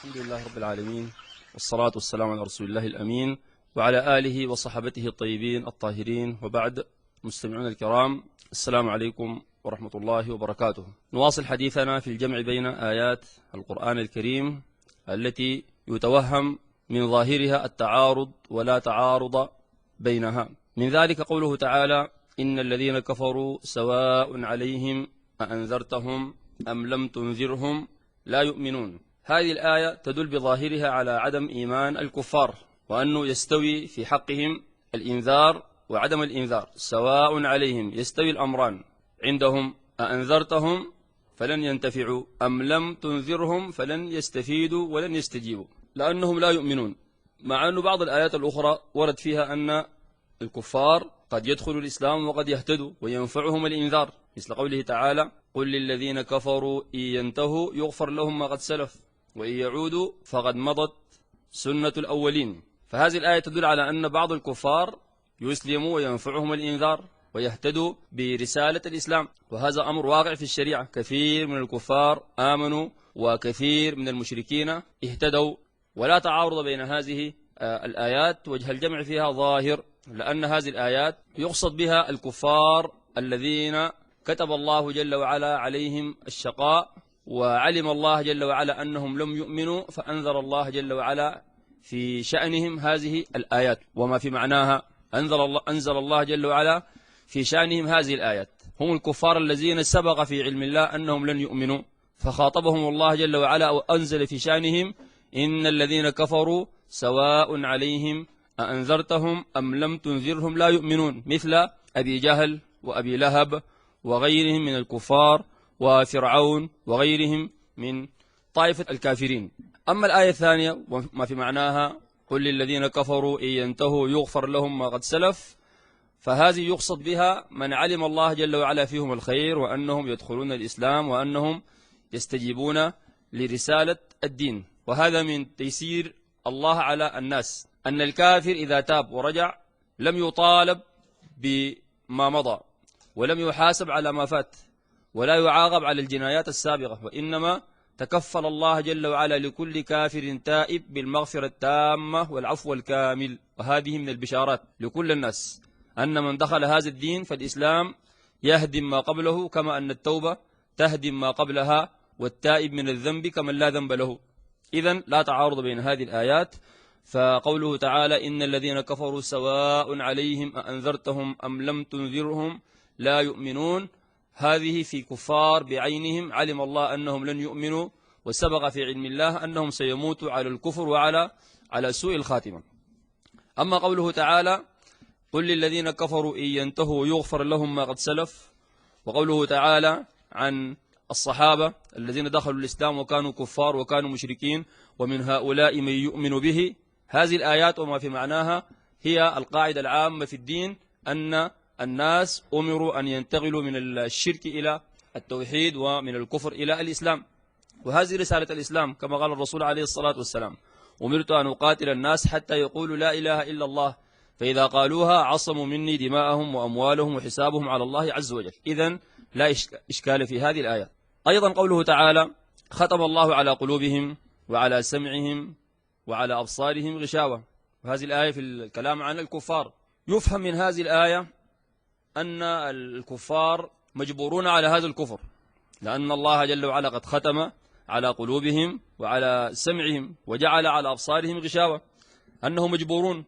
الحمد لله رب العالمين، والصلاة والسلام على رسول الله الأمين وعلى آله وصحبته الطيبين الطاهرين، وبعد. مستمعون الكرام، السلام عليكم ورحمة الله وبركاته. نواصل حديثنا في الجمع بين آيات القرآن الكريم التي يتوهم من ظاهرها التعارض ولا تعارض بينها. من ذلك قوله تعالى: إن الذين كفروا سواء عليهم أأنذرتهم أم لم تنذرهم لا يؤمنون. هذه الآية تدل بظاهرها على عدم إيمان الكفار، وأنه يستوي في حقهم الإنذار وعدم الإنذار، سواء عليهم، يستوي الأمران عندهم. أأنذرتهم فلن ينتفعوا، أم لم تنذرهم فلن يستفيدوا ولن يستجيبوا، لأنهم لا يؤمنون. مع أن بعض الآيات الأخرى ورد فيها أن الكفار قد يدخلوا الإسلام وقد يهتدوا وينفعهم الإنذار، مثل قوله تعالى: قل للذين كفروا إن ينتهوا يغفر لهم ما قد سلف وإن يعودوا فقد مضت سنة الأولين. فهذه الآية تدل على أن بعض الكفار يسلموا وينفعهم الإنذار ويهتدوا برسالة الإسلام، وهذا أمر واقع في الشريعة. كثير من الكفار آمنوا وكثير من المشركين اهتدوا، ولا تعارض بين هذه الآيات. وجه الجمع فيها ظاهر، لأن هذه الآيات يقصد بها الكفار الذين كتب الله جل وعلا عليهم الشقاء، وعلم الله جل وعلا أنهم لم يؤمنوا، فأنذر الله جل وعلا في شأنهم هذه الآيات وما في معناها. أنزل الله جل وعلا في شأنهم هذه الآيات. هم الكفار الذين سبق في علم الله أنهم لن يؤمنوا، فخاطبهم الله جل وعلا وأنزل في شأنهم: إن الذين كفروا سواء عليهم أأنذرتهم أم لم تنذرهم لا يؤمنون، مثل أبي جهل وأبي لهب وغيرهم من الكفار وفرعون وغيرهم من طائفة الكافرين. أما الآية الثانية وما في معناها: قل للذين كفروا إن ينتهوا يغفر لهم ما قد سلف، فهذه يقصد بها من علم الله جل وعلا فيهم الخير، وأنهم يدخلون الإسلام وأنهم يستجيبون لرسالة الدين. وهذا من تيسير الله على الناس، أن الكافر إذا تاب ورجع لم يطالب بما مضى، ولم يحاسب على ما فات، ولا يعاقب على الجنايات السابقة، وإنما تكفل الله جل وعلا لكل كافر تائب بالمغفرة التامة والعفو الكامل. وهذه من البشارات لكل الناس، أن من دخل هذا الدين فالإسلام يهدم ما قبله، كما أن التوبة تهدم ما قبلها، والتائب من الذنب كمن لا ذنب له. إذن لا تعارض بين هذه الآيات. فقوله تعالى: إن الذين كفروا سواء عليهم أأنذرتهم أم لم تنذرهم لا يؤمنون، هذه في كفار بعينهم علم الله أنهم لن يؤمنوا، وسبق في علم الله أنهم سيموتوا على الكفر وعلى سوء الخاتمة. أما قوله تعالى: قل للذين كفروا إن ينتهوا يغفر لهم ما قد سلف، وقوله تعالى عن الصحابة الذين دخلوا الإسلام وكانوا كفار وكانوا مشركين: ومن هؤلاء من يؤمن به. هذه الآيات وما في معناها هي القاعدة العامة في الدين، أن الناس أمروا أن ينتقلوا من الشرك إلى التوحيد، ومن الكفر إلى الإسلام. وهذه رسالة الإسلام، كما قال الرسول عليه الصلاة والسلام: أمرت أن أقاتل الناس حتى يقولوا لا إله إلا الله، فإذا قالوها عصموا مني دماءهم وأموالهم وحسابهم على الله عز وجل. إذن لا إشكال في هذه الآيات. أيضا قوله تعالى: ختم الله على قلوبهم وعلى سمعهم وعلى أبصارهم غشاوة. وهذه الآية في الكلام عن الكفار. يفهم من هذه الآية أن الكفار مجبورون على هذا الكفر، لأن الله جل وعلا قد ختم على قلوبهم وعلى سمعهم وجعل على أبصارهم غشاوة، أنهم مجبورون،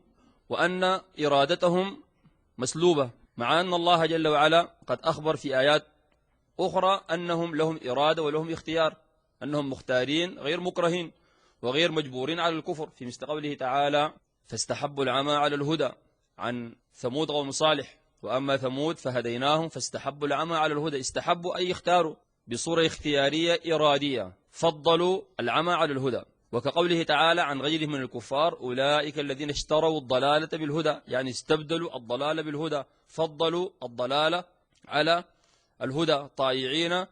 وأن إرادتهم مسلوبة، مع أن الله جل وعلا قد أخبر في آيات أخرى أنهم لهم إرادة ولهم اختيار، أنهم مختارين غير مكرهين وغير مجبورين على الكفر، في مثل قوله تعالى: فاستحبوا العمى على الهدى، عن ثمود قوم صالح: وأما ثمود فهديناهم فاستحبوا العمى على الهدى. استحبوا أي اختاروا بصورة اختيارية إرادية، فضلوا العمى على الهدى. وكقوله تعالى عن غيرهم من الكفار: أولئك الذين اشتروا الضلالة بالهدى، يعني استبدلوا الضلال بالهدى، فضلوا الضلال على الهدى، طائعين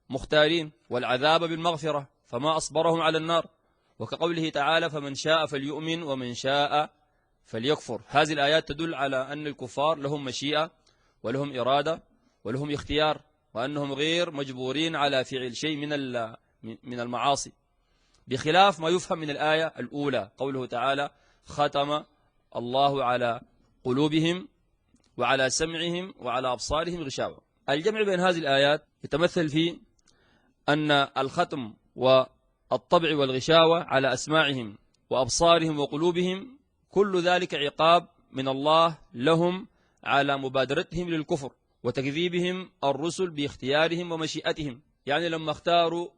مختارين، والعذاب بالمغفرة، فما أصبرهم على النار. وكقوله تعالى: فمن شاء فليؤمن ومن شاء فليكفر. هذه الآيات تدل على أن الكفار لهم مشيئة ولهم إرادة ولهم اختيار، وأنهم غير مجبورين على فعل شيء من المعاصي، بخلاف ما يفهم من الآية الأولى، قوله تعالى ختم الله على قلوبهم وعلى سمعهم وعلى أبصارهم غشاوة. الجمع بين هذه الآيات يتمثل في أن الختم والطبع والغشاوة على أسماعهم وأبصارهم وقلوبهم كل ذلك عقاب من الله لهم على مبادرتهم للكفر وتكذيبهم الرسل باختيارهم ومشيئتهم. يعني لما اختاروا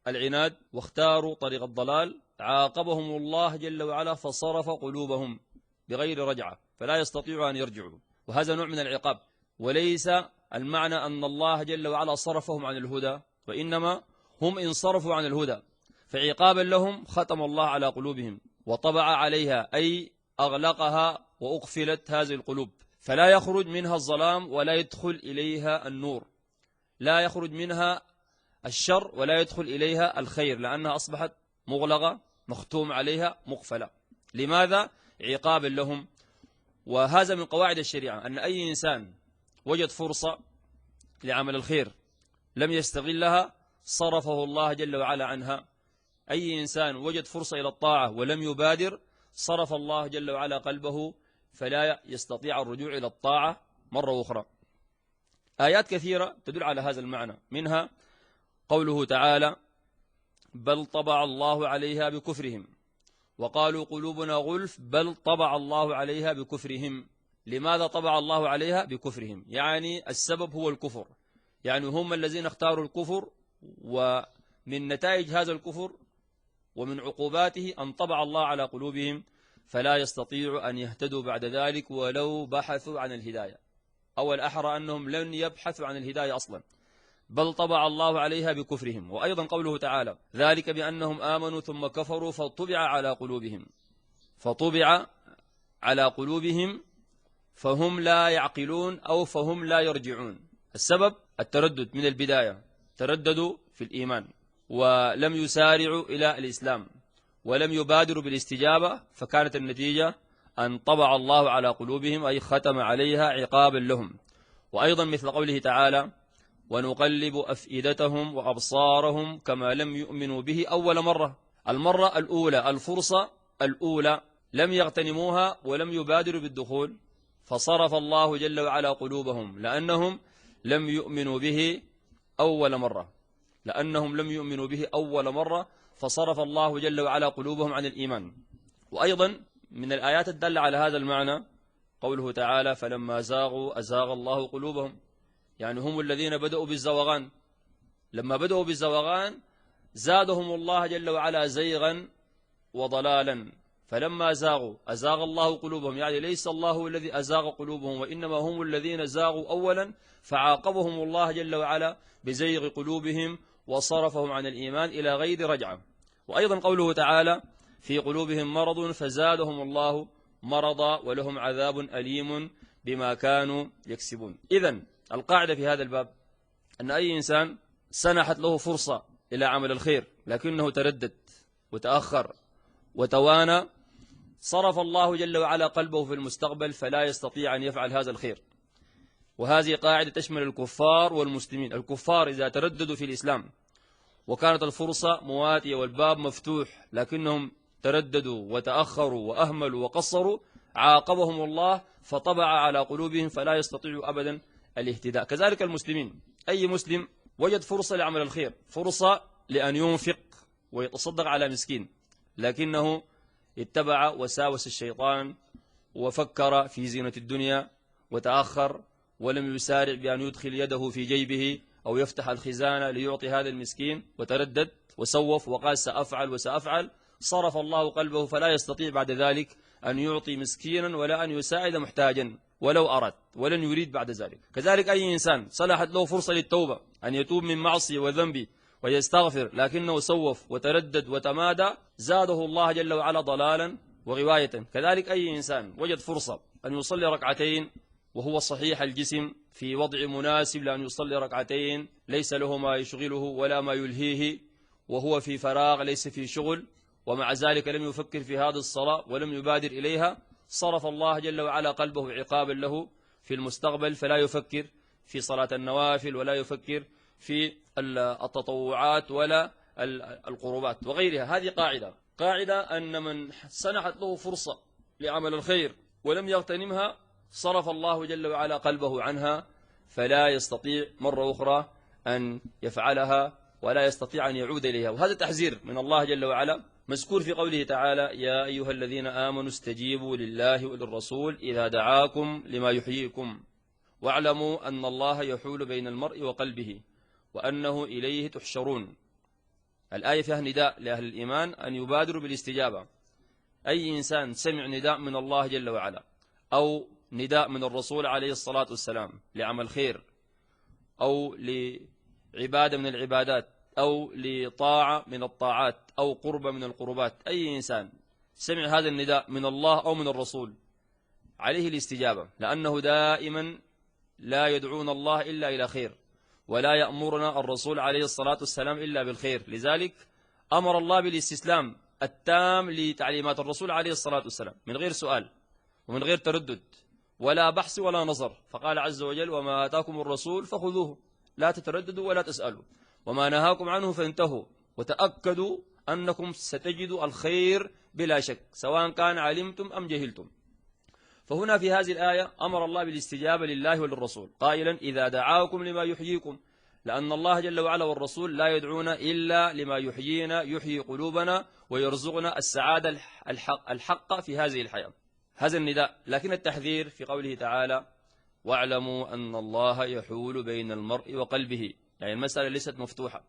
العناد واختاروا طريق الضلال عاقبهم الله جل وعلا فصرف قلوبهم بغير رجعة فلا يستطيعوا أن يرجعوا، وهذا نوع من العقاب. وليس المعنى أن الله جل وعلا صرفهم عن الهدى، وإنما هم انصرفوا عن الهدى، فعقابا لهم ختم الله على قلوبهم وطبع عليها، أي أغلقها وأقفلت هذه القلوب، فلا يخرج منها الظلام ولا يدخل إليها النور، لا يخرج منها الشر ولا يدخل إليها الخير، لأنها أصبحت مغلقة مختوم عليها مقفلة. لماذا؟ عقابا لهم. وهذا من قواعد الشريعة، أن أي إنسان وجد فرصة لعمل الخير لم يستغلها صرفه الله جل وعلا عنها. أي إنسان وجد فرصة إلى الطاعة ولم يبادر صرف الله جل وعلا قلبه فلا يستطيع الرجوع إلى الطاعة مرة أخرى. آيات كثيرة تدل على هذا المعنى، منها قوله تعالى بل طبع الله عليها بكفرهم وقالوا قلوبنا غلف بل طبع الله عليها بكفرهم. لماذا طبع الله عليها بكفرهم؟ يعني السبب هو الكفر، يعني هم الذين اختاروا الكفر، ومن نتائج هذا الكفر ومن عقوباته أن طبع الله على قلوبهم فلا يستطيعوا أن يهتدوا بعد ذلك ولو بحثوا عن الهداية، أو الأحرى أنهم لن يبحثوا عن الهداية أصلا، بل طبع الله عليها بكفرهم. وأيضا قوله تعالى ذلك بأنهم آمنوا ثم كفروا فطبع على قلوبهم، فطبع على قلوبهم فهم لا يعقلون أو فهم لا يرجعون. السبب التردد من البداية، ترددوا في الإيمان ولم يسارعوا إلى الإسلام ولم يبادروا بالاستجابة، فكانت النتيجة أن طبع الله على قلوبهم، أي ختم عليها عقابا لهم. وأيضا مثل قوله تعالى ونقلب أفئدتهم وأبصارهم كما لم يؤمنوا به أول مرة. المرة الأولى، الفرصة الأولى لم يغتنموها ولم يبادروا بالدخول، فصرف الله جل وعلا قلوبهم لأنهم لم يؤمنوا به أول مرة، لأنهم لم يؤمنوا به أول مرة فصرف الله جل وعلا قلوبهم عن الإيمان. وأيضا من الآيات الدالة على هذا المعنى قوله تعالى فلما زاغوا أزاغ الله قلوبهم، يعني هم الذين بدأوا بالزوغان، لما بدأوا بالزوغان زادهم الله جل وعلا زيغا وضلالا، فلما زاغوا أزاغ الله قلوبهم، يعني ليس الله الذي أزاغ قلوبهم وإنما هم الذين زاغوا أولا فعاقبهم الله جل وعلا بزيغ قلوبهم وصرفهم عن الإيمان إلى غير رجعة. وأيضا قوله تعالى في قلوبهم مرض فزادهم الله مرضا ولهم عذاب أليم بما كانوا يكسبون. إذن القاعدة في هذا الباب أن أي إنسان سنحت له فرصة إلى عمل الخير لكنه تردد وتأخر وتوانى صرف الله جل وعلا قلبه في المستقبل فلا يستطيع أن يفعل هذا الخير. وهذه قاعدة تشمل الكفار والمسلمين. الكفار إذا ترددوا في الإسلام وكانت الفرصة مواتية والباب مفتوح لكنهم ترددوا وتأخروا وأهملوا وقصروا عاقبهم الله فطبع على قلوبهم فلا يستطيعوا أبدا الاهتداء. كذلك المسلمين، أي مسلم وجد فرصة لعمل الخير، فرصة لأن ينفق ويتصدق على مسكين، لكنه اتبع وساوس الشيطان وفكر في زينة الدنيا وتأخر ولم يسارع بأن يدخل يده في جيبه أو يفتح الخزانة ليعطي هذا المسكين، وتردد وسوف وقال سأفعل وسأفعل، صرف الله قلبه فلا يستطيع بعد ذلك أن يعطي مسكينا ولا أن يساعد محتاجا ولو أراد، ولن يريد بعد ذلك. كذلك أي إنسان صلحت له فرصة للتوبة أن يتوب من معصية وذنب ويستغفر لكنه سوف وتردد وتمادى زاده الله جل وعلا ضلالا وغواية. كذلك أي إنسان وجد فرصة أن يصلي ركعتين وهو صحيح الجسم في وضع مناسب لأن يصلي ركعتين ليس له ما يشغله ولا ما يلهيه وهو في فراغ ليس في شغل، ومع ذلك لم يفكر في هذه الصلاة ولم يبادر إليها، صرف الله جل وعلا قلبه عقابا له في المستقبل فلا يفكر في صلاة النوافل ولا يفكر في التطوعات ولا القربات وغيرها. هذه قاعدة أن من سنحت له فرصة لعمل الخير ولم يغتنمها صرف الله جل وعلا قلبه عنها، فلا يستطيع مرة أخرى أن يفعلها ولا يستطيع أن يعود إليها. وهذا تحذير من الله جل وعلا مذكور في قوله تعالى: يا أيها الذين آمنوا استجيبوا لله وللرسول إذا دعاكم لما يحييكم واعلموا أن الله يحول بين المرء وقلبه وأنه إليه تحشرون. الآية فيها نداء لأهل الإيمان أن يبادروا بالاستجابة. أي إنسان سمع نداء من الله جل وعلا أو نداء من الرسول عليه الصلاة والسلام لعمل خير أو لعبادة من العبادات أو لطاعة من الطاعات أو قربة من القربات، أي إنسان سمع هذا النداء من الله أو من الرسول عليه الاستجابة، لأنه دائما لا يدعون الله إلا إلى خير، ولا يأمرنا الرسول عليه الصلاة والسلام إلا بالخير. لذلك أمر الله بالاستسلام التام لتعليمات الرسول عليه الصلاة والسلام من غير سؤال ومن غير تردد ولا بحث ولا نظر، فقال عز وجل: وما آتاكم الرسول فخذوه لا تترددوا ولا تسألوا وما نهاكم عنه فانتهوا وتأكدوا أنكم ستجدوا الخير بلا شك سواء كان علمتم أم جهلتم. فهنا في هذه الآية أمر الله بالاستجابة لله وللرسول قائلا: إذا دعاكم لما يحييكم، لأن الله جل وعلا والرسول لا يدعون إلا لما يحيينا، يحيي قلوبنا ويرزقنا السعادة الحق في هذه الحياة. هذا النداء. لكن التحذير في قوله تعالى: واعلموا أن الله يحول بين المرء وقلبه، يعني المسألة ليست مفتوحة،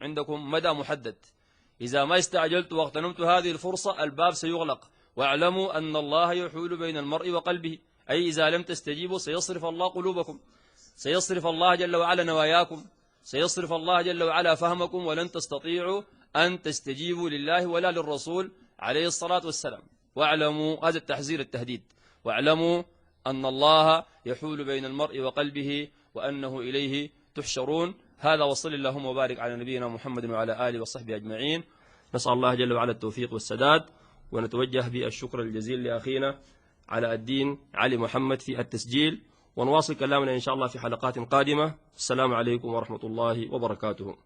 عندكم مدى محدد. إذا ما استعجلت واغتنمت هذه الفرصة الباب سيغلق. واعلموا أن الله يحول بين المرء وقلبه، أي إذا لم تستجيبوا سيصرف الله قلوبكم، سيصرف الله جل وعلا نواياكم، سيصرف الله جل وعلا فهمكم، ولن تستطيعوا أن تستجيبوا لله ولا للرسول عليه الصلاة والسلام. واعلموا، هذا التحذير التهديد، واعلموا أن الله يحول بين المرء وقلبه وأنه إليه تحشرون. هذا، وصل اللهم وبارك على نبينا محمد وعلى آله وصحبه أجمعين. نسأل الله جل وعلا التوفيق والسداد، ونتوجه بالشكر الجزيل لأخينا على الدين علي محمد في التسجيل، ونواصل كلامنا إن شاء الله في حلقات قادمة. السلام عليكم ورحمة الله وبركاته.